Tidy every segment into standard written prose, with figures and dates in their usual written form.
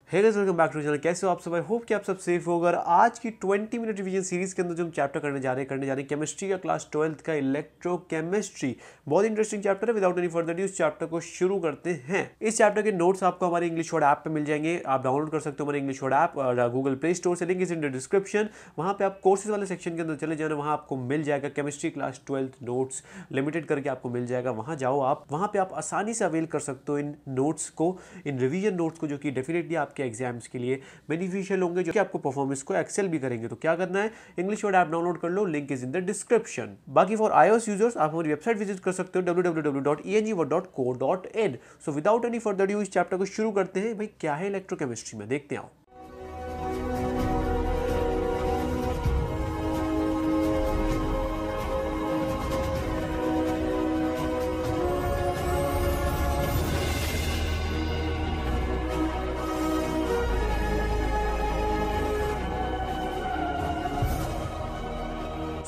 Hey guys, welcome back to channel. कैसे हो आप सब? आई होप कि आप सब सेफ हो। अगर आज की 20 मिनट रिवीजन सीरीज के अंदर जो हम चैप्टर करने जा रहे हैं केमिस्ट्री का क्लास 12th का इलेक्ट्रोकेमिस्ट्री। बहुत इंटरेस्टिंग चैप्टर है। विदाउट एनी फर्दर ड्यू इस चैप्टर को शुरू करते हैं। इस चैप्टर के नोट्स आपको हमारे इंग्लिश वर्ड ऐप पे मिल जाएंगे। आप डाउनलोड कर सकते हो हमारे इंग्लिश वर्ड ऐप और गूगल प्ले स्टोर से, link is in the description. वहाँ पे आप कोर्सेज वाले सेक्शन के अंदर चले जाना, वहाँ आपको मिल जाएगा chemistry class 12th notes limited करके आपको मिल जाएगा। वहाँ जाओ आप, वहाँ पे आप आसानी से अवेल कर सकते हो इन नोट्स को, इन रिवीजन नोट्स को, जो कि डेफिनेटली आपके एग्जाम्स के लिए बेनिफिशियल होंगे, जो कि आपको परफॉर्मेंस को एक्सेल भी करेंगे। तो क्या करना है, इंग्लिश वर्ड ऐप डाउनलोड कर लो, link is in the description. बाकी फॉर iOS यूजर्स आप हमारी वेबसाइट विजिट कर सकते हो www.engword.co.in। So without any further ado इस चैप्टर को शुरू करते हैं। भाई क्या है इलेक्ट्रोकेमिस्ट्री में, देखते हैं आओ।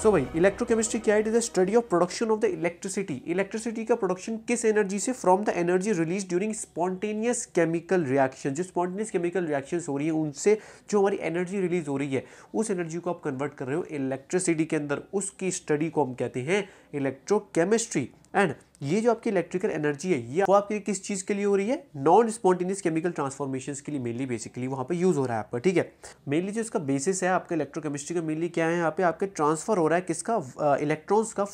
सो भाई इलेक्ट्रोकेमिस्ट्री क्या है? It is the study of production of the electricity. Electricity का प्रोडक्शन किस एनर्जी से? From the energy release during spontaneous chemical reaction. जो स्पॉन्टेनियस केमिकल रिएक्शंस हो रही है उनसे जो हमारी एनर्जी रिलीज हो रही है, उस एनर्जी को आप कन्वर्ट कर रहे हो इलेक्ट्रिसिटी के अंदर, उसकी स्टडी को हम कहते हैं इलेक्ट्रोकेमिस्ट्री। एंड ये जो आपकी इलेक्ट्रिकल एनर्जी है, ये वो आपकी किस चीज के लिए हो रही है? नॉन स्पॉन्टेनियस केमिकल ट्रांसफॉर्मेशंस के लिए मेनली बेसिकली वहां पे यूज हो रहा है आपका। ठीक है, मेनली जो इसका बेसिस है आपका इलेक्ट्रोकेमिस्ट्री का, मेनली क्या है यहाँ पे आपके ट्रांसफर हो रहा है किसका? इलेक्ट्रॉन्स का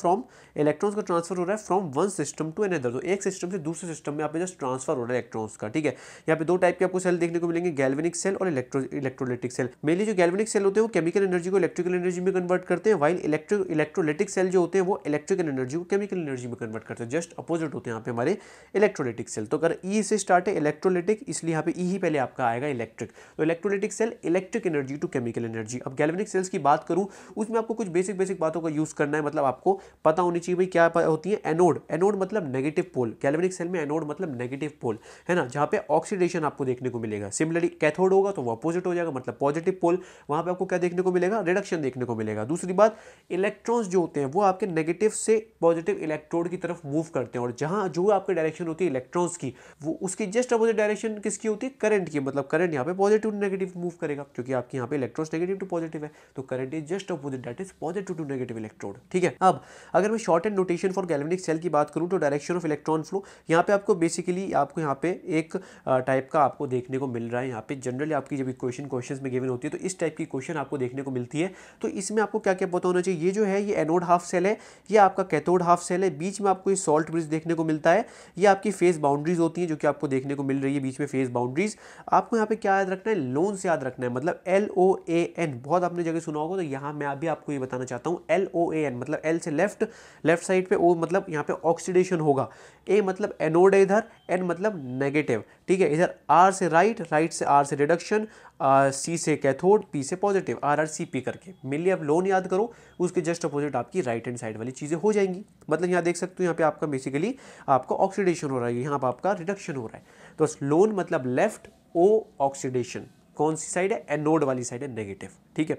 ट्रांसफर हो रहा है from one system to another. तो एक सिस्टम से दूसरे सिस्टम में यहाँ पे जस्ट ट्रांसफर हो रहा है इलेक्ट्रॉन्स का। ठीक है, यहाँ पे दो टाइप के आपको सेल देखने को मिलेंगे, गैल्वेनिक सेल और इलेक्ट्रोलिटिक सेल। मेनली जो गैल्वेनिक सेल होते हैं वो केमिकल एनर्जी को इलेक्ट्रिकल एनर्जी में कन्वर्ट करते हैं, वाइल इलेक्ट्रोलिटिक सेल जो होते हैं वो इलेक्ट्रिकल एनर्जी को केमिकल एनर्जी में कन्वर्ट करते हैं। जस्ट अपोजिट होते हैं यहाँ पे हमारे इलेक्ट्रोलिटिक सेल। तो अगर ई से स्टार्ट है इलेक्ट्रोलिटिक, इसलिए यहाँ पे ई ही पहले आपका आएगा इलेक्ट्रिक। तो electrolytic cell electric energy to chemical energy. अब गैल्वेनिक सेल्स की बात करूं, उसमें आपको कुछ बेसिक बातों का यूज करना है। मतलब आपको पता होनी चाहिए भाई क्या होती है एनोड। एनोड मतलब नेगेटिव पोल। गैल्वेनिक सेल में एनोड मतलब नेगेटिव पोल है ना, जहां पे ऑक्सीडेशन आपको देखने को मिलेगा। सिमिलरली कैथोड होगा तो वो अपोजिट हो जाएगा, मतलब पॉजिटिव पोल। वहां पे आपको क्या देखने को मिलेगा? रिडक्शन देखने को मिलेगा। दूसरी बात, इलेक्ट्रॉन्स जो होते हैं वो आपके नेगेटिव से पॉजिटिव इलेक्ट्रोड की तरफ मूव करते हैं, और जहां जो आपके डायरेक्शन होती है इलेक्ट्रॉन्स की, वो उसकी जस्ट अपोजिट डायरेक्शन किसकी होती है? करंट की। मतलब करंट यहाँ पे पॉजिटिव टू नेगेटिव मूव करेगा, क्योंकि आपके यहाँ पे इलेक्ट्रॉन्स नेगेटिव टू पॉजिटिव है, तो current is just opposite, that is positive to negative electrode. ठीक है, अब अगर मैं shorthand notation for galvanic cell की बात करूं तो डायरेक्शन ऑफ इलेक्ट्रॉन फ्लो, यहाँ पे आपको बेसिकली आपको यहाँ पे एक टाइप का आपको देखने को मिल रहा है। यहाँ पे जनरली आपकी जब क्वेश्चन में गिवन होती है तो इस टाइप की क्वेश्चन आपको देखने को मिलती है। तो इसमें आपको क्या क्या पता होना चाहिए? ये जो है ये एनोड हाफ सेल है, ये आपका कैथोड हाफ सेल है, बीच में आपको ये सॉल्ट ब्रिज देखने को मिलता है। ये आपकी फेस बाउंड्रीज होती हैं जो कि आपको देखने को मिल रही है बीच में फेस बाउंड्रीज। आपको यहाँ पे क्या याद रखना है? लोन से याद रखना है, मतलब LOAN। बहुत आपने जगह सुना होगा, तो यहाँ मैं अभी आपको ये बताना चाहता हूँ LOAN मतलब L से लेफ्ट साइड पे, O मतलब यहाँ पे ऑक्सीडेशन होगा, A मतलब एनोड है इधर, N मतलब नेगेटिव। ठीक है, इधर R से राइट से R से रिडक्शन, C से कैथोड, P से पॉजिटिव, RRCP करके मेनली आप लोन याद करो, उसके जस्ट अपोजिट आपकी राइट हैंड साइड वाली चीज़ें हो जाएंगी। मतलब यहाँ देख सकते हो, यहाँ पे आपका बेसिकली आपका ऑक्सीडेशन हो रहा है, यहाँ पे आपका रिडक्शन हो रहा है। तो लोन मतलब लेफ्ट, O ऑक्सीडेशन, कौन सी साइड है? एनोड वाली साइड है, नेगेटिव। ठीक है,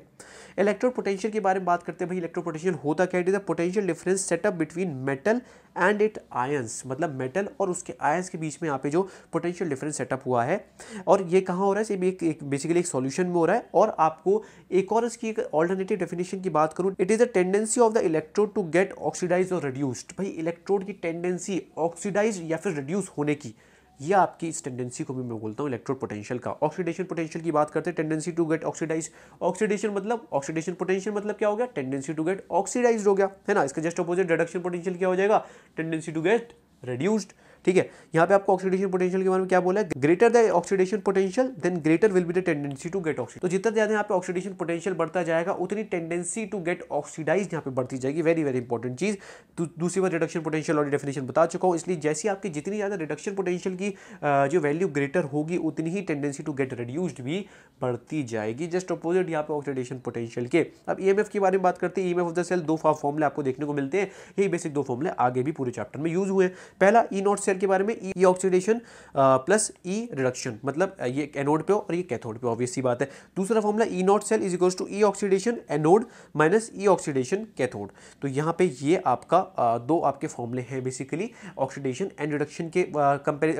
इलेक्ट्रो पोटेंशियल के बारे में बात करते हैं। भाई इलेक्ट्रो पोटेंशियल होता क्या है? It is the potential difference setup between metal and it ions. मतलब मेटल और उसके आयंस के बीच में यहाँ पे जो पोटेंशियल डिफरेंस सेटअप हुआ है, और ये कहाँ हो रहा है? एक बेसिकली एक सॉल्यूशन में हो रहा है। और आपको एक और इसकी एक ऑल्टरनेटिव डेफिनेशन की बात करूँ, it is the tendency of the electrode to get oxidise और रिड्यूस्ड। भाई इलेक्ट्रोड की टेंडेंसी ऑक्सीडाइज या फिर रिड्यूस होने की, ये आपकी इस टेंडेंसी को भी मैं बोलता हूँ इलेक्ट्रोड पोटेंशियल का। ऑक्सीडेशन पोटेंशियल की बात करते हैं, tendency to get oxidise. Oxidation potential मतलब क्या हो गया? टेंडेंसी टू गेट ऑक्सीडाइज हो गया, है ना। इसका जस्ट अपोजिट रिडक्शन पोटेंशियल क्या हो जाएगा? Tendency to get reduced. ठीक है, यहाँ पे आपको ऑक्सीडेशन पोटेंशियल के बारे में क्या बोला है? Greater the oxidation potential then greater will be the tendency to get oxidise. तो जितना ज्यादा यहाँ पे ऑक्सीडेशन पोटेंशियल बढ़ता जाएगा, उतनी टेंडेंसी टू गेट ऑक्सीडाइज यहाँ पे बढ़ती जाएगी। वेरी वेरी इंपॉर्टेंट चीज। दूसरी बार रिडक्शन पोटेंशियल और डेफिनेशन बता चुका हूँ, इसलिए जैसी आपकी जितनी ज्यादा रिडक्शन पोटेंशियल की जो वैल्यू ग्रेटर होगी, उतनी ही टेंडेंसी टू गेट रिड्यूस्ड भी बढ़ती जाएगी। जस्ट अपोजिट यहाँ पे ऑक्सीडेशन पोटेंशियल के। अब EMF के बारे में बात करते हैं। EMF ऑफ द सेल दो फॉर्मूले आपको देखने को मिलते हैं, यही बेसिक दो फॉर्मूले आगे भी पूरे चैप्टर में यूज हुए हैं। पहला E0 सेल के बारे में ई ऑक्सीडेशन प्लस ई रिडक्शन, मतलब ये एनोड पे हो और ये कैथोड पे, ऑब्वियस सी बात है। दूसरा formula E naught cell is equals to E oxidation anode minus E oxidation cathode. तो यहाँ पे ये आपका दो आपके फॉर्मूले हैं बेसिकली, ऑक्सीडेशन एंड रिडक्शन के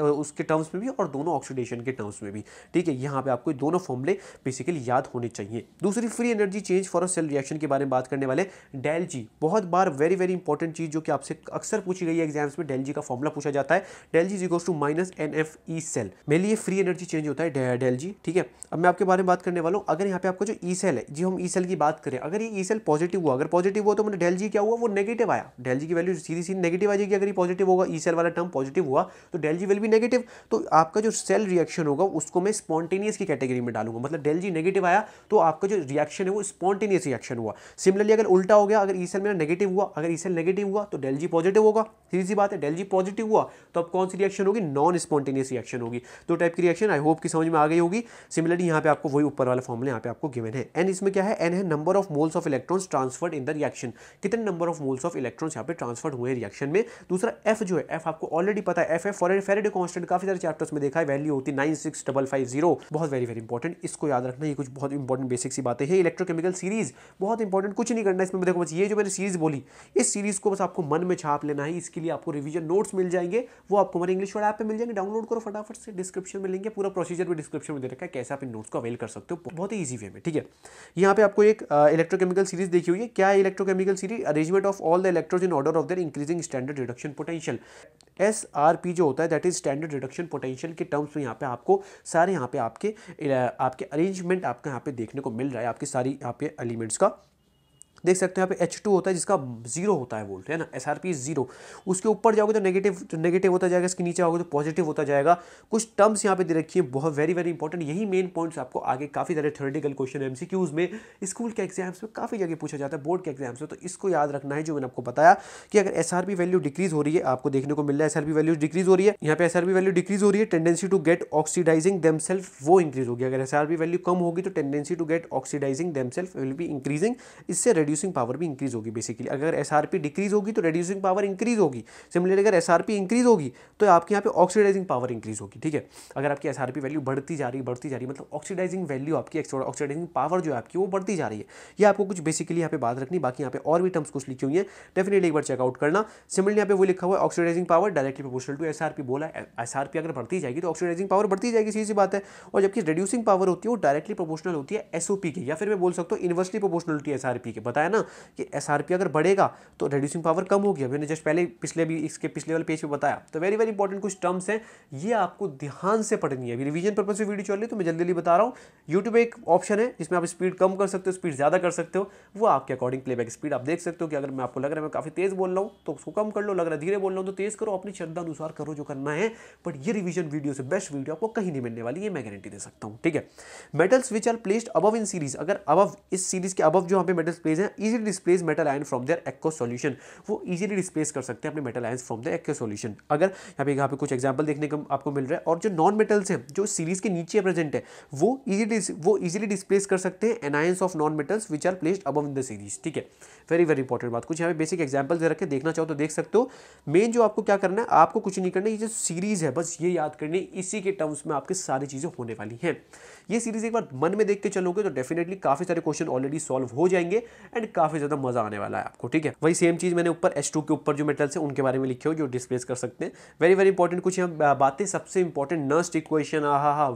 उसके टर्म्स में भी और दोनों ऑक्सीडेशन के टर्म्स में भी, ठीक है। यहाँ पे आपको दोनों फॉर्मूले बेसिकली याद होने चाहिए। दूसरी free energy change for a cell reaction के बारे में बात करने वाले, डेल जी, बहुत बार वेरी वेरी इंपॉर्टेंट चीज जो कि आपसे अक्सर पूछी गई है एग्जाम्स में, डेल जी का फॉर्मूला पूछा जाता है। Del G is equals to minus N F E cell, मेरे लिए फ्री एनर्जी चेंज होता है डेल जी, ठीक है। अब मैं आपके बारे में बात करने वाला हूँ, अगर यहाँ पे आपका जो ई सेल है, जो हम ई सेल की बात करें, अगर ये ई सेल पॉजिटिव हुआ, अगर पॉजिटिव हुआ तो मैंने डेल जी क्या हुआ, वो नेगेटिव आया, डेल जी की वैल्यू सीधी सीधी नेगेटिव आ जाएगी। अगर ये पॉजिटिव होगा, ई सेल वाला टर्म पॉजिटिव हुआ तो del G will be negative, तो आपका जो सेल रिएक्शन होगा उसको मैं स्पॉन्टेनियस की कैटेगरी में डालूंगा, मतलब डेल जी नेगेटिव आया तो आपका जो रिएक्शन है वो स्पॉन्टेनियस रिएक्शन हुआ। सिमिलरली अगर उल्टा हो गया, अगर ई सेल मेरा नेगेटिव हुआ, अगर ई सेल नेगेटिव हुआ तो डेल जी पॉजिटिव होगा, सीधी सी बात है। डेल जी पॉजिटिव हुआ तो अब कौन सी रिएक्शन होगी, नॉन स्पॉन्टेनियस रिएक्शन होगी। दो टाइप की रिएक्शन, आई होप की समझ में आ गई होगी। सिमिलरली यहाँ पे आपको वही ऊपर वाला फॉर्मूला यहाँ पे आपको गिवन है। एन इसमें क्या है, एन है number of moles of electrons transferred in the reaction, कितने number of moles of electrons यहाँ पे ट्रांसफर्ड हुए रिएक्शन में। दूसरा एफ जो है, एफ आपको ऑलरेडी पता है, एफ है फैराडे कांस्टेंट, काफी सारे चैप्टर्स में देखा है, वैल्यू होती है 96550, बहुत वेरी वेरी इंपॉर्टेंट, इसको याद रखना। ये कुछ बहुत इंपॉर्टेंट बेसिक सी बातें हैं। इलेक्ट्रोकेमिकल सीरीज बहुत इंपॉर्टेंट, कुछ नहीं करना इसमें, देखो बस ये जो मैंने सीरीज बोली, इस सीरीज को बस आपको मन में छाप लेना है। इसके लिए आपको रिवीजन नोट्स मिल जाएंगे, वो आपको हमारे इंग्लिश वर्ड ऐप पे मिल जाएंगे, डाउनलोड करो फटाफट से, डिस्क्रिप्शन में लेंगे, पूरा प्रोसीजर भी डिस्क्रिप्शन में दे रखा है, कैसे आप इन नोट्स को अवेल कर सकते हो बहुत ही ईजी वे में, ठीक है। यहाँ पे आपको एक इलेक्ट्रोकेमिकल सीरीज देखी हुई है, क्या है electrochemical series, arrangement of all the electrons in order of their increasing standard reduction potential. SRP जो होता है that is standard reduction potential के टर्म्स में यहाँ पे आपको सारे यहाँ पे आपके अरेंजमेंट आपका यहाँ पे देखने को मिल रहा है, आपकी सारी यहाँ पे एलिमेंट्स का देख सकते हैं। यहाँ पे H2 होता है जिसका 0 होता है वोल्ट, है ना, SRP 0, उसके ऊपर जाओगे तो नेगेटिव होता जाएगा, इसके नीचे आओगे तो पॉजिटिव होता जाएगा। कुछ टर्म्स यहाँ पे दे रखी है, बहुत वेरी वेरी इंपॉर्टेंट, यही मेन पॉइंट्स आपको आगे काफ़ी सारे थ्योरेटिकल क्वेश्चन MCQs में, स्कूल के एग्जाम्स में काफ़ी जगह पूछा जाता है, बोर्ड के एग्जाम्स में, तो इसको याद रखना है। जो मैंने आपको बताया कि अगर SRP वैल्यू डिक्रीज हो रही है, आपको देखने को मिल रहा है SRP वैल्यू डिक्रीज हो रही है, यहाँ पे SRP वैल्यू डिक्रीज हो रही है, tendency to get oxidising themselves वो इंक्रीज होगी। अगर SRP वैल्यू कम होगी तो tendency to get oxidising themselves will be increasing, इससे रिड्यूसिंग पावर भी इंक्रीज होगी बेसिकली। अगर SRP डिक्रीज होगी तो रिड्यूसिंग पावर इंक्रीज होगी। सिमिलरली अगर SRP इंक्रीज होगी तो आपके यहाँ पे ऑक्सीडाइजिंग पावर इंक्रीज होगी, ठीक है। अगर आपकी SRP वैल्यू बढ़ती जा रही मतलब ऑक्सीडाइजिंग वैल्यू आपकी, ऑक्सीडाइजिंग पावर जो है आपकी वो बढ़ती जा रही है। ये आपको कुछ बेसिकली यहाँ पे बात रखनी, बाकी यहाँ पे और भी टर्म्स कुछ लिखी हुई है, डेफिनेटली एक बार चेकआउट करना। सिमिलरली यहाँ पे वो लिखा हुआ है oxidising power directly proportional to SRP, बोला है SRP अगर बढ़ती जाएगी तो ऑक्सीडाइजिंग पावर बढ़ती जाएगी, सीधी सी बात है। और जबकि रिड्यूसिंग पावर होती है वो डायरेक्टली प्रोपोर्शनल होती है SOP की, या फिर मैं बोल सकता हूँ इनवर्सली प्रोपोर्शनलिटी SRP के। बताया ना कि SRP अगर बढ़ेगा तो रिड्यूसिंग पावर कम होगी, मैंने जस्ट पहले इसके पिछले वाले पेज पे बताया। तो वेरी वेरी इंपॉर्टेंट कुछ टर्म्स हैं, ये आपको ध्यान से पढ़नी है। अभी रिवीजन पर्पज से वीडियो चल रही है तो मैं जल्दी बता रहा हूँ। यूट्यूब एक ऑप्शन है जिसमें आप स्पीड कम कर सकते हो, स्पीड ज्यादा कर सकते हो, वो आपके अकॉर्डिंग प्लेबैक स्पीड आप देख सकते हो कि अगर मैं आपको लग रहा है मैं काफी तेज बोल रहा हूँ तो उसको कम कर लो, लग रहा है धीरे बोल रहा हूँ तो तेज करो, अपनी श्रद्धा अनुसार करो जो करना है। बट ये रिवीजन वीडियो से बेस्ट वीडियो आपको कहीं नहीं मिलने वाली, ये मैं गारंटी दे सकता हूँ, ठीक है। Metals which are placed above in series, अगर अबव इस सीरीज के अबव जो यहाँ पे मेटल्स प्लेस हैं, easily displace metal ion from their aqueous solution, वो इजीली डिस्प्लेस कर सकते हैं अपने metal ions from the aqueous solution. अगर यहाँ पे कुछ एग्जांपल देखने को आपको मिल रहा है। और जो नॉन मेटल्स हैं जो सीरीज के नीचे प्रेजेंट है वो इजीली डिस्प्लेस कर सकते हैं anions of non metals which are placed above in the series, ठीक है। वेरी वेरी इंपॉर्टेंट बात, कुछ यहाँ पे बेसिक एग्जांपल दे रखे, देखना चाहो तो देख सकते हो। मेन जो आपको क्या करना है, आपको कुछ नहीं करना, ये जो सीरीज है बस ये याद करनी, इसी के टर्म्स में आपकी सारी चीजें होने वाली हैं। ये सीरीज एक बार मन में देख के चलोगे तो डेफिनेटली काफी सारे क्वेश्चन ऑलरेडी सॉल्व हो जाएंगे एंड काफी ज्यादा मजा आने वाला है आपको, ठीक है। वही सेम चीज मैंने ऊपर H2 के ऊपर जो मेटल्स हैं उनके बारे में लिखे हो जो डिस्प्लेस कर सकते हैं। वेरी वेरी इंपॉर्टेंट कुछ यहाँ बातें, सबसे important Nernst equation,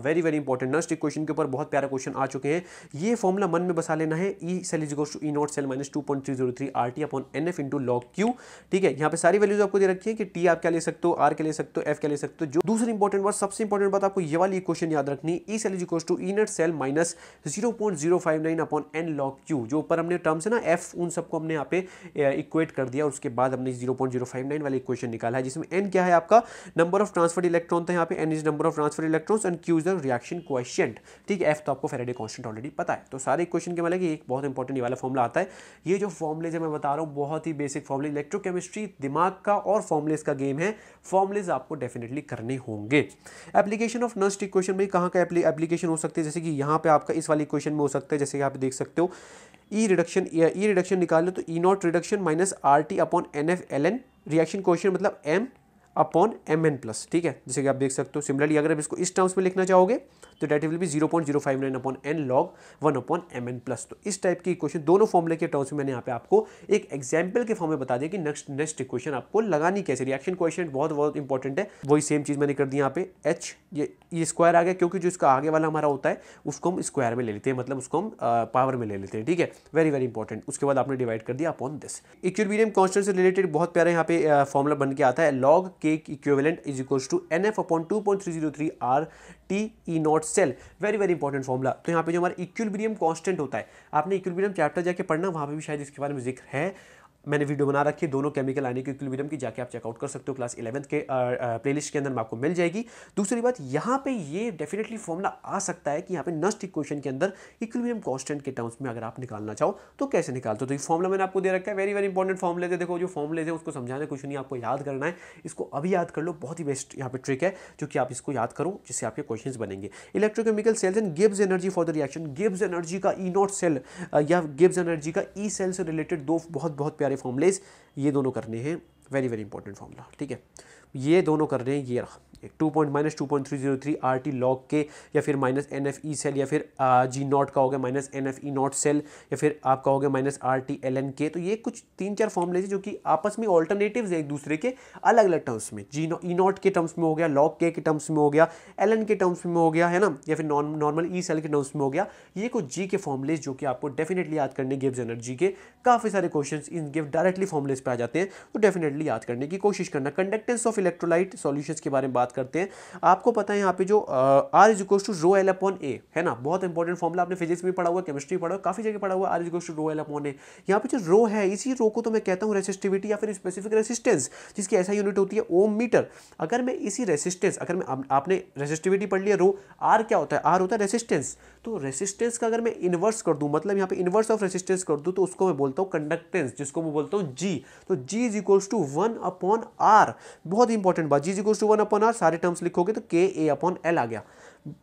very very important Nernst equation के ऊपर बहुत प्यारा क्वेश्चन आ चुके हैं। ये फॉर्मूला मन में बसा लेना है, E cell is equals to E naught cell minus 2.303 RT upon NF into log Q, ठीक है। यहाँ पे सारी वैल्यूज आपको दे रखी है कि T आप क्या ले सकते हो, R क्या ले सकते हो, F क्या ले सकते हो। जो दूसरी इंपॉर्टेंट बात, सबसे इंपॉर्टेंट बात आपको ये वाली इक्वेशन याद रखनी, E cell is equals to E naught cell minus 0.059 upon N log Q। जो ऊपर हमने टर्म्स है ना F, उन सबको हमने यहाँ पे इक्वेट कर दिया, उसके बाद हमने 0.059 वाली इक्वेशन निकाला है, जिसमें N क्या है आपका नंबर ऑफ ट्रांसफर्ड इलेक्ट्रॉन था, यहाँ पे N is number of transferred electrons and Q is the reaction coefficient, ठीक है। F तो आपको फैराडे कांस्टेंट ऑलरेडी पता है। तो सारे इक्वेशन के मतलब एक बहुत इंपॉर्टेंट ये वाला फॉर्मूला आता है। ये जो फॉर्मुलेज मैं बता रहा हूँ बहुत ही बेसिक फॉर्मुले, इलेक्ट्रोकेमिस्ट्री दिमाग का और फॉर्मुलेज का गेम है, फॉर्मुलेज आपको डेफिनेटली करने होंगे। एप्लीकेशन ऑफ नर्स्ट इक्वेशन में कहाँ का एप्लीकेशन हो सकती है, जैसे कि यहाँ पे आपका इस वाली इक्वेशन में हो सकता है, जैसे यहाँ पे देख सकते हो ई रिडक्शन निकाल लो तो E not reduction minus RT upon NF ln, reaction coefficient मतलब M, अपॉन mn+, ठीक है, जैसे कि आप देख सकते हो। सिमिलरली अगर आप इसको इस टर्म्स में लिखना चाहोगे तो that will be 0.059 upon n log 1 upon mn+। तो इस टाइप की इक्वेशन दोनों फॉर्मूले के टर्म्स में मैंने यहाँ पे आपको एक एग्जाम्पल के फॉर्म में बता दिया कि नेक्स्ट इक्वेशन आपको लगानी कैसे। रिएक्शन कोएफिशिएंट बहुत बहुत इंपॉर्टेंट है, वही सेम चीज़ मैंने कर दी यहाँ पे। h ये स्क्वायर आ गया क्योंकि जो इसका आगे वाला हमारा होता है उसको हम स्क्वायर में ले लेते हैं, मतलब उसको हम पावर में ले लेते हैं, ठीक है, वेरी वेरी इंपॉर्टेंट। उसके बाद आपने डिवाइड कर दिया अपॉन दिस। इक्विलिब्रियम कांस्टेंट से रिलेटेड बहुत प्यारा यहाँ पे फॉर्मूला बन के आता है, log k equivalent is equals to NF upon 2.303 RT E0 सेल। Very very important formula. तो यहाँ पे जो हमारा इक्विलिब्रियम कांस्टेंट होता है, आपने इक्विलिब्रियम चैप्टर जाके पढ़ना, वहाँ पे भी शायद इसके बारे में जिक्र है, मैंने वीडियो बना रखी है दोनों केमिकल आयनिक इक्विलिब्रियम की, जाके आप चेकआउट कर सकते हो, क्लास 11th के प्लेलिस्ट के अंदर में आपको मिल जाएगी। दूसरी बात यहाँ पे ये डेफिनेटली फॉर्मूला आ सकता है कि यहाँ पे नस्ट इक्वेशन के अंदर इक्विलिब्रियम कांस्टेंट के टर्म्स में अगर आप निकालना चाहो तो कैसे निकालते हो। तो ये फॉर्मूला मैंने आपको दे रखा है, वेरी वेरी इंपॉर्टेंट फॉर्मूले थे। देखो जो फॉर्मूले थे उसको समझाने कुछ नहीं, आपको याद करना है, इसको अभी याद कर लो, बहुत ही बेस्ट यहाँ पे ट्रिक है जो कि आप इसको याद करो जिससे आपके क्वेश्चंस बनेंगे। Electrochemical cells and Gibbs energy for the reaction. Gibbs energy का E0 सेल या गिब्स एनर्जी का E सेल से रिलेटेड दो बहुत बहुत प्यारे फॉर्मूलेज ये दोनों करने हैं, वेरी वेरी इंपॉर्टेंट फॉर्मूला, ठीक है, ये दोनों कर रहे हैं। ये रहा -2.303 RT log k, या फिर -NFE सेल, या फिर G0 का हो गया -NFE0 सेल, या फिर आपका हो गया -RT ln k। तो ये कुछ 3-4 फॉर्मूले हैं जो कि आपस में ऑल्टरनेटिव्स है एक दूसरे के अलग अलग टर्म्स में। E0 के टर्म्स में हो गया, log k के टर्म्स में हो गया, ln के टर्म्स में हो गया, है ना, या फिर नॉर्मल E सेल के टर्म्स में हो गया। ये कुछ G के फॉर्मूलेज जो कि आपको डेफिनेटली याद करने, गिब्स एनर्जी के काफ़ी सारे questions in give directly formulas पे आ जाते हैं, तो डेफिनेटली याद करने की कोशिश करना। कंडक्टेंस ऑफ इलेक्ट्रोलाइट सॉल्यूशंस के बारे में बात करते हैं। आपको पता है यहाँ पे जो R is equals to rho L upon A, है ना, बहुत इंपॉर्टेंट फॉर्मूला, आपने फिजिक्स में पढ़ा हुआ, केमिस्ट्री पढ़ा हुआ, काफी जगह पढ़ा हुआ, R is equals to rho L upon A. यहाँ पे जो रो है, इसी रो को तो मैं कहता हूँ रेसिस्टिविटी या फिर स्पेसिफिक रेसिस्टेंस, जिसकी ऐसा यूनिट होती है ओम मीटर। अगर मैं इसी रेसिस्टेंस, अगर मैं, आपने रेसिस्टिविटी पढ़ लिया, रो R क्या होता है, R होता है रेसिस्टेंस, तो रेसिस्टेंस का अगर मैं इनवर्स कर दूं, मतलब यहाँ पे इनवर्स ऑफ रेसिस्टेंस कर दूं, तो उसको मैं बोलता हूँ कंडक्टेंस, जिसको मैं बोलता हूँ G। तो G is equals to 1 upon R। बहुत इंपॉर्टेंट बात, G is equals to 1 upon R, सारे टर्म्स लिखोगे तो KA अपॉन L आ गया।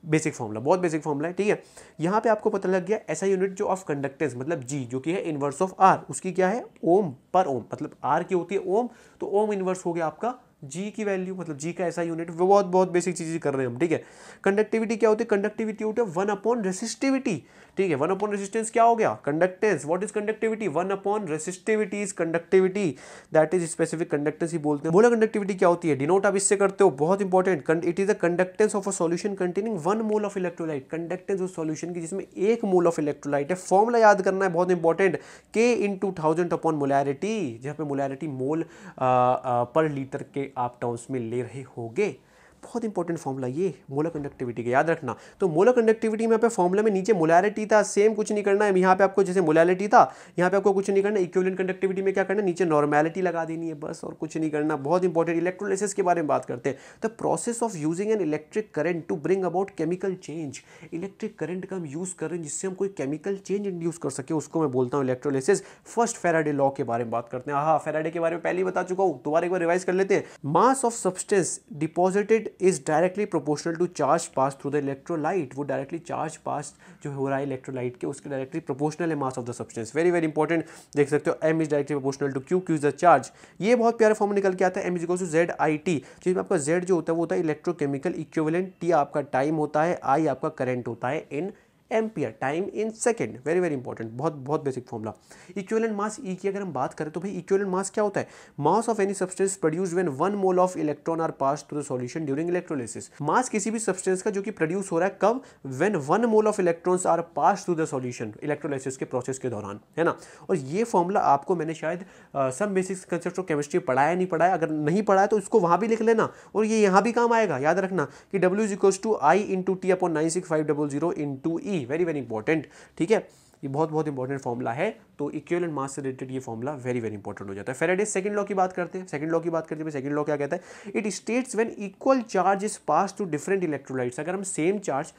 बेसिक फॉर्मूला, बहुत बेसिक फॉर्मूला है, ठीक है। यहाँ पे आपको पता लग गया ऐसा यूनिट जो ऑफ कंडक्टेंस, मतलब G, जो कि है इनवर्स ऑफ R, उसकी क्या है, ओम पर ओम, मतलब R की होती है ओम, तो ओम इनवर्स हो गया आपका G की वैल्यू, मतलब G का ऐसा यूनिट। वो बहुत बहुत बेसिक चीजें कर रहे हैं हम, ठीक है। कंडक्टिविटी क्या होती है, कंडक्टिविटी होती है 1 अपॉन रेसिस्टिविटी, ठीक है। 1 अपॉन रेसिस्टेंस क्या हो गया, conductance. What is conductivity, 1 upon resistivity is conductivity, that is specific conductance ही बोलते हैं। मोलर कंडक्टिविटी क्या होती है, डिनोट आप इससे करते हो, बहुत important, it is the conductance of a solution containing 1 mole of electrolyte. Conductance उस सॉल्यूशन की जिसमें 1 मोल ऑफ इलेक्ट्रोलाइट है। फॉर्मूला याद करना है, बहुत important, K into 1000 upon molarity, जहाँ पे मोलैरिटी मोल पर लीटर के आप टर्म्स में ले रहे होगे। बहुत इंपॉर्टेंट फॉर्मूला ये मोलर कंडक्टिविटी का, याद रखना। तो मोलर कंडक्टिविटी में यहाँ पे फॉर्मूला में नीचे मोलैरिटी था, सेम कुछ नहीं करना है। यहाँ पे आपको जैसे मोलैरिटी था, यहाँ पे आपको कुछ नहीं करना। इक्विवेलेंट कंडक्टिविटी में क्या करना है, नीचे नॉर्मैलिटी लगा देनी है बस, और कुछ नहीं करना। बहुत इंपॉर्टेंट। इलेक्ट्रोलिसिस के बारे में बात करते हैं, the process of using an electric current to bring about chemical change. Electric current का हम यूज कर रहे हैं जिससे हम कोई केमिकल चेंज इंड्यूस कर सके, उसको मैं बोलता हूँ इलेक्ट्रोलिसिस। फर्स्ट फैराडे लॉ के बारे में बात करते हैं। हाँ, फैराडे के बारे में पहले ही बता चुका हूँ, दोबारा एक बार रिवाइज कर लेते हैं। Mass of substance deposited is directly proportional to charge pass through the electrolyte. वो डायरेक्टली चार्ज पास जो हो रहा है इलेक्ट्रोलाइट के, उसके डायरेक्टली प्रोपोर्शनल है mass of the substance. Very very important, देख सकते हो, M is directly proportional to Q, Q is the charge. ये बहुत प्यारा फॉर्म निकल के आता है, M is equals to ZIT, जिसमें आपका Z जो होता है वो होता है इलेक्ट्रोकेमिकल इक्विवेलेंट, T आपका टाइम होता है, I आपका करंट होता है इन ampere, time in second. Very very important, बहुत बहुत basic formula. Equivalent mass E की अगर हम बात करें तो भाई इक्विवेलेंट मास क्या होता है, mass of any substance produced when 1 mole of electron are pass through the solution during electrolysis. Mass किसी भी सब्सटेंस का जो कि प्रोड्यूस हो रहा है कब, when 1 mole of electrons are pass through the solution, electrolysis के प्रोसेस के दौरान, है ना। और ये फॉर्मूला आपको मैंने शायद some basic concept of chemistry पढ़ाया नहीं पढ़ाया, अगर नहीं पढ़ाया तो इसको वहां भी लिख लेना, और ये यहाँ भी काम आएगा। याद रखना कि W is equals to I into T upon 96500 into E। Very very important, ठीक है, ये बहुत बहुत इंपॉर्टेंट फॉर्मूला है। तो इक्विवेलेंट मास से रिलेटेड ये फॉर्मूला वेरी वेरी इंपॉर्टेंट हो जाता है। फैराडे सेकंड लॉ की बात करते हैं। सेकंड लॉ की बात करते हैं, सेकंड लॉ क्या कहता है, it states when equal charge is pass to different electrolytes. अगर हम same charge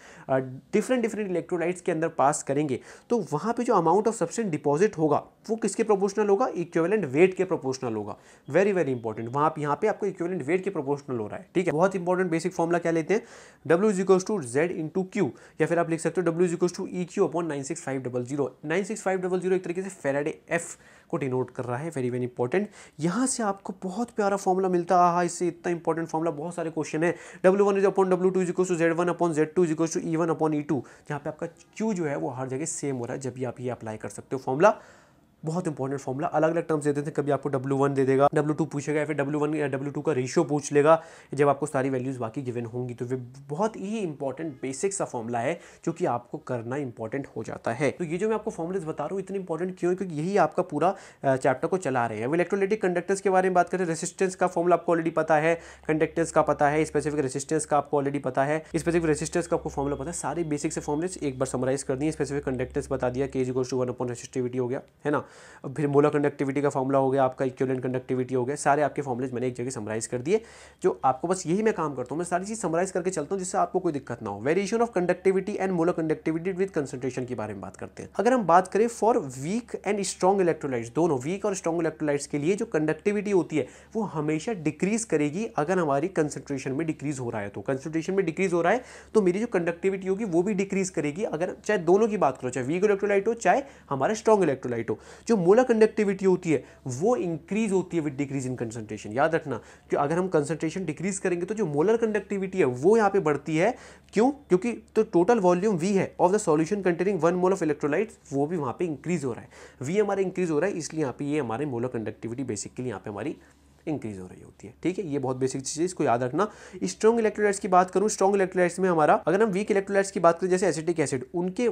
different different electrolytes के अंदर पास करेंगे तो वहां पे जो अमाउंट ऑफ सब्सटेंस डिपॉजिट होगा वो किसके प्रोपोर्शनल होगा, इक्विवेलेंट वेट के प्रोपोर्शनल होगा। वेरी वेरी इंपॉर्टेंट, वहां पे यहाँ पे आपको इक्विवेलेंट वेट के प्रोपोर्शनल हो रहा है, ठीक है। बहुत इंपॉर्टेंट बेसिक फॉर्मूला क्या लेते हैं, W is equals to Z into Q, या फिर आप लिख सकते हो W is equals to EQ upon 96500 96,500 एक तरीके से फेराडे एफ को डिनोट कर रहा है। Very very important. यहाँ से आपको बहुत प्यारा फॉर्मूला मिलता है। हाँ, इससे इतना इंपॉर्टेंट फॉर्मूला, बहुत सारे क्वेश्चन है। W1 is upon W2 is equal to Z1 upon Z2 is equal to E1 upon E2, जहाँ पे आपका Q जो है वो हर जगह सेम हो रहा है। जब भी आप ये अप्लाई कर सकते हो फॉर्मूला, बहुत इंपॉर्टेंट फॉर्मूला। अलग अलग टर्म्स देते थे, कभी आपको W1 दे देगा, W2 पूछेगा, या फिर W1 या W2 का रेशियो पूछ लेगा, जब आपको सारी वैल्यूज बाकी गिवन होंगी। तो वे बहुत ही इंपॉर्टेंट बेसिक सा फॉर्मूला है जो कि आपको करना इंपॉर्टेंट हो जाता है। तो ये जो मैं आपको फॉर्मूलेस बता रहा हूँ इतने इंपॉर्टेंट क्यों है, क्योंकि यही आपका पूरा चैप्टर को चला रहे हैं। अब इलेक्ट्रोलाइटिक कंडक्टर्स के बारे में बात करें, रेसिस्टेंस का फॉर्मूला आपको ऑलरेडी पता है, कंडक्टेंस का पता है, स्पेसिफिक रेसिस्टेंस का आपको ऑलरेडी पता है, स्पेसिफिक रेसिस्टेंस का आपको फॉर्मूला पता है। सारे बेसिक से फॉर्मूलेस एक बार समराइज कर दिए। स्पेसिफिक कंडक्टेंस बता दिया, K = 1 अपॉन रेसिस्टिविटी हो गया, है ना। फिर मोलर कंडक्टिविटी का फॉर्मूला हो गया, आपका इक्विवेलेंट कंडक्टिविटी हो गया। सारे आपके फॉर्मूलेज मैंने एक जगह समराइज कर दिए। जो आपको बस यही मैं काम करता हूँ, मैं सारी चीज समराइज करके चलता हूँ जिससे आपको कोई दिक्कत ना हो। Variation of conductivity and molar conductivity with concentration के बारे में बात करते हैं। अगर हम बात करें for weak and strong electrolytes, दोनों वीक और स्ट्रॉन्ग इलेक्ट्रोलाइट्स के लिए जो कंडक्टिविटी होती है वो हमेशा डिक्रीज करेगी अगर हमारी कंसंट्रेशन में डिक्रीज हो रहा है। तो कंसंट्रेशन में डिक्रीज हो रहा है तो मेरी जो कंडक्टिविटी होगी वो भी डिक्रीज करेगी, अगर चाहे दोनों की बात करो, चाहे वीक इलेक्ट्रोलाइट हो चाहे हमारा स्ट्रॉन्ग इलेक्ट्रोलाइट हो। जो मोलर कंडक्टिविटी होती है वो इंक्रीज होती है विद डिक्रीज इन कंसंट्रेशन। याद रखना कि अगर हम कंसंट्रेशन डिक्रीज करेंगे तो जो मोलर कंडक्टिविटी है वो यहाँ पे बढ़ती है। क्यों? क्योंकि तो टोटल वॉल्यूम V है of the solution containing 1 mole of electrolytes, वो भी वहाँ पे इंक्रीज हो रहा है। V हमारा इंक्रीज हो रहा है, इसलिए यहाँ पे ये हमारे मोलर कंडक्टिविटी बेसिकली यहाँ पे हमारी इंक्रीज हो रही होती है। ठीक है, ये बहुत बेसिक चीज है, इसको याद रखना। स्ट्रॉन्ग इलेक्ट्रोलाइट्स की बात करूं, स्ट्रॉन्ग इलेक्ट्रोलाइट्स में हमारा, अगर हम वीक इलेक्ट्रोलाइट्स की बात करें जैसे एसिटिक एसिड, उनके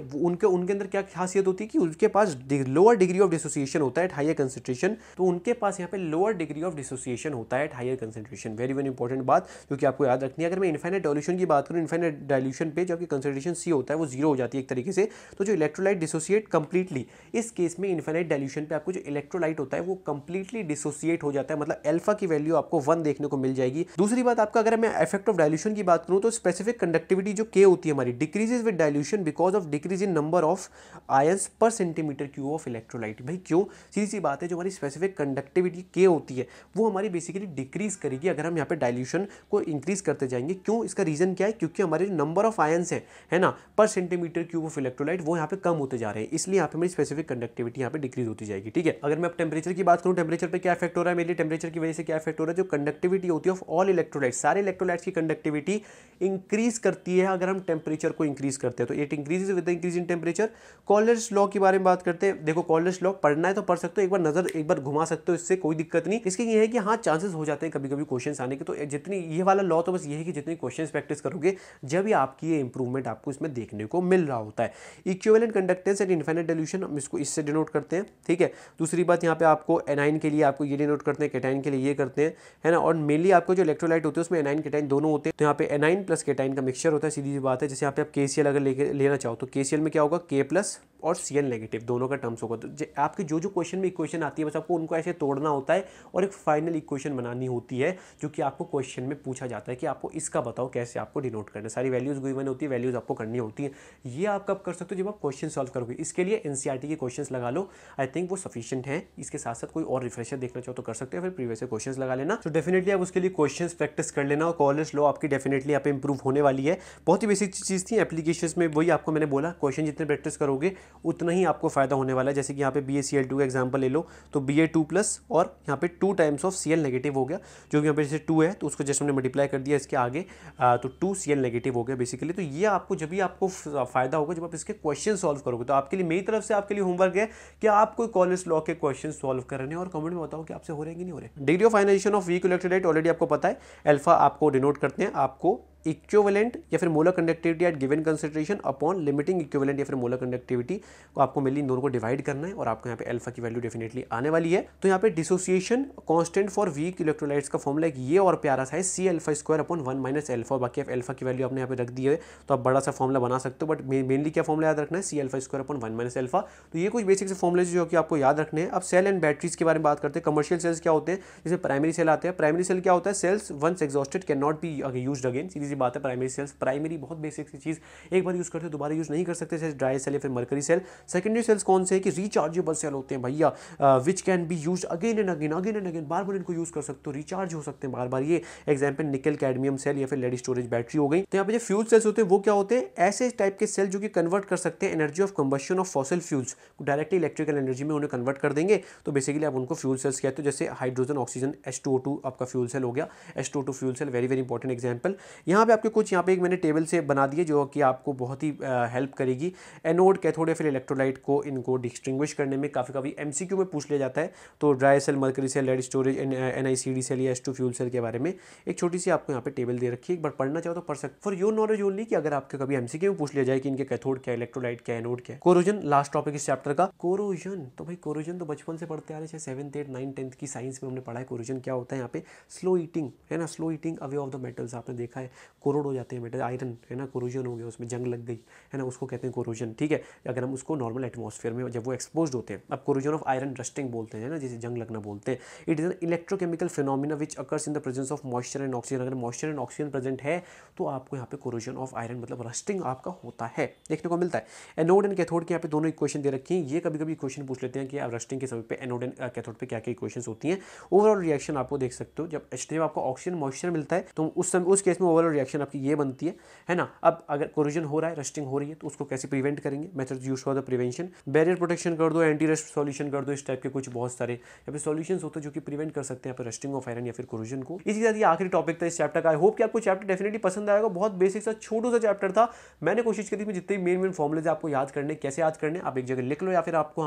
अंदर क्या खासियत होती है कि उनके पास लोअर डिग्री ऑफ डिसोसिएशन होता है एट हायर कंसंट्रेशन। तो उनके पास यहाँ पे लोअर डिग्री ऑफ डिसोसिएशन होता है at higher concentration. Very very important बात जो कि आपको याद रखनी है। अगर मैं इनफाइनाइट डाइल्यूशन की बात करूँ, इनफाइनाइट डाइल्यूशन पे जबकि कंसंट्रेशन C होता है वो 0 हो जाती है एक तरीके से, तो जो इलेक्ट्रोलाइट डिसोसिएट कंप्लीटली, इस केस में इनफाइनाइट डाइल्यूशन पे आपको जो इलेक्ट्रोलाइट होता है वो कंप्लीटली डिसोसिएट हो जाता है, मतलब अल्फा की वैल्यू आपको 1 देखने को मिल जाएगी। दूसरी बात आपका, अगर मैं इफेक्ट ऑफ डाइल्यूशन की बात करूं तो स्पेसिफिक कंडक्टिविटी जो K होती है हमारी decreases with dilution because of decrease in number of ions पर सेंटीमीटर क्यूब ऑफ इलेक्ट्रोलाइट। भाई क्यों? सीधी सी बात है, जो हमारी स्पेसिफिक कंडक्टिविटी K होती है वो हमारी बेसिकली डिक्रीज करेगी अगर हम यहाँ पे डाइल्यूशन को इंक्रीज करते जाएंगे। क्यों? इसका रीजन क्या है? क्योंकि हमारे नंबर ऑफ आयंस है ना पर सेंटीमीटर क्यूब ऑफ इलेक्ट्रोलाइट वो यहाँ पे कम होते जा रहे हैं, इसलिए यहाँ पे हमारी स्पेसिफिक कंडक्टिविटी यहाँ पे डिक्रीज होती जाएगी। ठीक है, अगर मैं अब टेम्परेचर की बात करूँ, टेम्परेचर पे क्या इफेक्ट हो रहा है मेरे लिए, टेम्परेचर की वजह से क्या इफेक्ट हो रहा है, जो कंडक्टिविटी होती है ऑफ ऑल इलेक्ट्रोलाइट्स, सारे इलेक्ट्रोलाइट्स की कंडक्टिविटी इंक्रीज करती है अगर हम टेम्परेचर को इंक्रीज करते हैं। तो it increases with the increase in temperature. Kohlrausch's law के बारे में बात करते हैं। देखो कॉलर्स लॉ पढ़ना है तो पढ़ सकते हो, एक बार घुमा सकते हो, इससे कोई दिक्कत नहीं। इसके ये है कि हाँ चांसेस हो जाते हैं कभी कभी क्वेश्चंस आने के, तो जितनी ये वाला लॉ तो बस ये है कि जितनी क्वेश्चंस प्रैक्टिस करोगे जब ही आपकी ये इंप्रूवमेंट आपको इसमें देखने को मिल रहा होता है। Equivalent conductance and infinite dilution, हम इसको इससे डिनोट करते हैं। ठीक है, दूसरी बात यहाँ पे आपको एनाइन के लिए आपको ये डिनोट करते हैं, केटाइन के लिए ये करते हैं, है ना। और मेनली आपको जो इलेक्ट्रोलाइट होते हैं उसमें एनाइन केटाइन दोनों होते हैं, तो यहाँ पे एनाइन प्लस केटाइन का मिक्सचर होता है। सीधी सी बात है, जैसे यहाँ पे आप KCl अगर लेना चाहो तो KCl में क्या होगा, K प्लस और Cl नेगेटिव दोनों का टर्म्स होगा। तो आपके जो क्वेश्चन में इक्वेशन आती है बस आपको उनको ऐसे तोड़ना होता है और एक फाइनल इक्वेशन बनानी होती है जो कि आपको क्वेश्चन में पूछा जाता है कि आपको इसका बताओ कैसे आपको डिनोट करना है। सारी वैल्यूज गिवन होती है, वैल्यूज आपको करनी होती है। ये आप कब कर सकते हो, जब आप क्वेश्चन सॉल्व करोगे। इसके लिए NCERT के क्वेश्चंस लगा लो, आई थिंक वो सफिशिएंट है। इसके साथ साथ कोई और रिफ्रेशर देखना चाहो तो कर सकते हो, फिर प्रीवियस क्वेश्चंस लगा लेना। तो डेफिनेटली आप उसके लिए क्वेश्चंस प्रैक्टिस कर लेना और कॉलर्स लॉ आपकी डेफिनेटली यहाँ पे इंप्रूव होने वाली है। बहुत ही बेसिक चीज़ थी। एप्लीकेशंस में वही आपको मैंने बोला, क्वेश्चन जितने प्रैक्टिस करोगे उतना ही आपको फायदा होने वाला है। जैसे कि यहाँ पे BaCl2 का एग्जांपल ले लो, तो Ba2+ और यहाँ पे 2 टाइम्स ऑफ Cl नेगेटिव हो गया, जो कि यहाँ पे जैसे 2 है तो उसको जस्ट हमने मल्टीप्लाई कर दिया इसके आगे, तो 2 Cl नेगेटिव हो गया बेसिकली। तो ये आपको जब भी आपको फायदा होगा जब आप इसके क्वेश्चन सॉल्व करोगे। तो आपके लिए मेरी तरफ से आपके लिए होमवर्क है कि आप कोई कॉलर्स लॉ के क्वेश्चन सॉल्व कर रहे हैं और कमेंट में बताओ कि आपसे हो रहे हैं कि नहीं हो रहे। Degree of ionisation of weak electrolyte already आपको पता है, अल्फा आपको डिनोट करते हैं आपको इक्विवेलेंट या फिर molar conductivity eight given concentration upon limiting equivalent या फिर मोलर कंडक्टिविटी को आपको मिली, इन दोनों को डिवाइड करना है और आपको यहाँ पे अल्फा की वैल्यू डेफिनेटली आने वाली है। तो यहाँ पे dissociation constant for weak electrolytes का फॉर्मूला एक ये और प्यारा सा है, C∝² अपॉन 1 माइनस अल्फा। बाकी आप अल्फा की वैल्यू आपने यहाँ पे रख दी है तो आप बड़ा सा फॉर्मूला बना सकते हो, बट मेनली क्या फॉर्मूला याद रखना है, C∝² अपॉन 1 माइनस अल्फा। तो ये कुछ बेसिक से फॉर्मूले जो कि आपको याद रखने हैं। अब सेल एंड बैटरीज के बारे में बात करते हैं। कमर्शियल सेल्स क्या होते हैं, जैसे प्राइमरी सेल आते हैं। प्राइमरी सेल क्या होता है, cells once exhausted can not be used again. सीधी सी बात है प्राइमरी सेल्स, प्राइमरी बहुत बेसिक सी चीज़, एक बार यूज़ करते हो दोबारा यूज़ नहीं कर सकते, जैसे ड्राई सेल या फिर मरकरी सेल। सेकेंडरी सेल्स कौन से है कि रिचार्जेबल सेल होते हैं भैया, which can be use again and again, बार बार इनको यूज़ कर सकते हो, रिचार्ज हो सकते हैं बार बार। ये एग्जाम्पल निकल कैडमियम सेल या फिर लेड स्टोरेज बैटरी हो गई। तो यहाँ पे जो फ्यूल सेल्स होते हैं वो क्या होते हैं, ऐसे टाइप के सेल जो कि कन्वर्ट कर सकते हैं energy of combustion of fossil fuels directly electrical energy में उन्हें कन्वर्ट कर देंगे, तो बेसिकली आप उनको फ्यूल सेल्स कहते हो। जैसे हाइड्रोजन ऑक्सीजन H2O2 आपका फ्यूल सेल हो गया, H2O2 fuel cell, very very important example. यहाँ पे आपके कुछ यहाँ पे एक मैंने टेबल से बना दिए जो कि आपको बहुत ही हेल्प करेगी एनोड, कैथोड या फिर इलेक्ट्रोलाइट को इनको डिस्टिंग्विश करने में। काफ़ी MCQ में पूछ लिया जाता है। तो dry cell, mercury cell, lead storage, NiCd cell या H2 फ्यूल सेल के बारे में एक छोटी सी आपको यहाँ पे टेबल दे रखी है, एक बार पढ़ना चाहो तो पढ़ सकते। फॉर योर नॉलेज ओनली कि अगर आपके कभी MCQ में पूछ लिया जाए कि इनके कैथोड क्या, इलेक्ट्रोलाइट क्या, एनोड क्या है। कोरोजन लास्ट टॉपिक इस चैप्टर का, कोरोजन। तो भाई कोरोजन तो बचपन से पढ़ते आ रहे हैं, 7th 8th 9th 10th की साइंस में हमने पढ़ा है कोरोजन क्या होता है। यहाँ पे स्लो ईटिंग है ना, slow eating away of the metals, आपने देखा है कोरोड हो जाते हैं मेटल, आयरन है ना, कोरोजन हो गया, उसमें जंग लग गई है ना, उसको कहते हैं कोरोजन। ठीक है, अगर हम उसको नॉर्मल एटमॉस्फेयर में जब वो एक्सपोज होते हैं, अब कोरोजन ऑफ आयरन रस्टिंग बोलते हैं ना, जैसे जंग लगना बोलते हैं। It is an electrochemical phenomena which occurs in the presence of moisture and oxygen. अगर मॉइस्चर एंड ऑक्सीजन प्रेजेंट है तो आपको यहाँ पे कोरोजन ऑफ आयरन मतलब रस्टिंग आपका होता है, देखने को मिलता है। एनोड एंड कैथोड के यहाँ पे दोनों इक्वेशन दे रखी हैं। ये कभी कभी क्वेश्चन पूछ लेते हैं कि आप रस्टिंग के समय पे एनोड एंड कैथोड पे क्या क्या इक्वेशन होती हैं। ओवरऑल रिएक्शन आपको देख सकते हो, जब आपको ऑक्सीजन मॉइस्चर मिलता है तो उस समय उस केस में ओवरऑल रिएक्शन आपकी ये बनती है ना। अब अगर कोरोजन हो रहा है, रस्टिंग हो रही है, तो उसको कैसे प्रिवेंट करेंगे, methods use for the prevention, barrier protection कर दो, एंटी रस्ट सॉल्यूशन कर दो, इस टाइप के कुछ बहुत सारे यहाँ पे सॉल्यूशंस होते हैं जो कि प्रिवेंट कर सकते हैं यहाँ पे रस्टिंग ऑफ आयरन या फिर कोरोजन को। इसी तरह ये आखिरी टॉपिक था इस चैप्टर का। आई होप कि आपको चैप्टर डेफिनेटली पसंद आएगा। बहुत बेसिक सा छोटा सा चैप्टर था, मैंने कोशिश करी जितने मेन फॉर्मुलेज आपको याद करने, कैसे याद करने आप एक जगह लिख लो या फिर आपको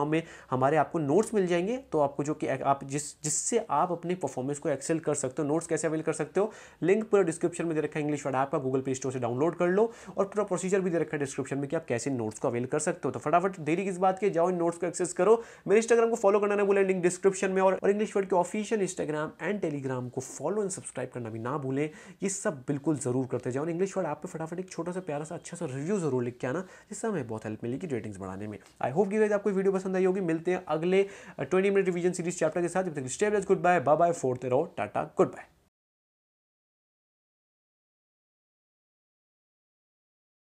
हमारे आपको नोट्स मिल जाएंगे, तो आपको जो कि आप जिससे आप अपनी परफॉर्मेंस को एक्सेल कर सकते हो। नोट्स कैसे अवेल कर सकते हो, लिंक पूरा डिस्क्रिप्शन में दे रखा है, इंग्लिश वर्ड ऐप का गूगल प्ले स्टोर से डाउनलोड कर लो, और पूरा प्रोसीजर भी दे रखा है डिस्क्रिप्शन में कि आप कैसे नोट्स को अवेल कर सकते हो। तो फटाफट देरी किस बात की, जाओ इन नोट्स को एक्सेस करो। मेरे इंस्टाग्राम को फॉलो करना ना भूलें, लिंक डिस्क्रिप्शन में, और इंग्लिश वर्ड के ऑफिशियल इंस्टाग्राम एंड टेलीग्राम को फॉलो एंड सब्सक्राइब करना भी ना भूलें। ये सब बिल्कुल जरूर करते जाओ। इंग्लिश वर्ड ऐप पे फटाफट एक छोटा सा प्यारा सा अच्छा सा रिव्यू जरूर लिख के आना, जिससे हमें बहुत हेल्प मिलेगी रेटिंग्स बढ़ाने में। आई होप कि आपको वीडियो पसंद आई होगी। मिलते हैं अगले 20 मिनट रिवीजन सीरीज चैप्टर के साथ। जब तक stay blessed, good bye, bye bye, फोर्थ रहो, टाटा, गुड बाय।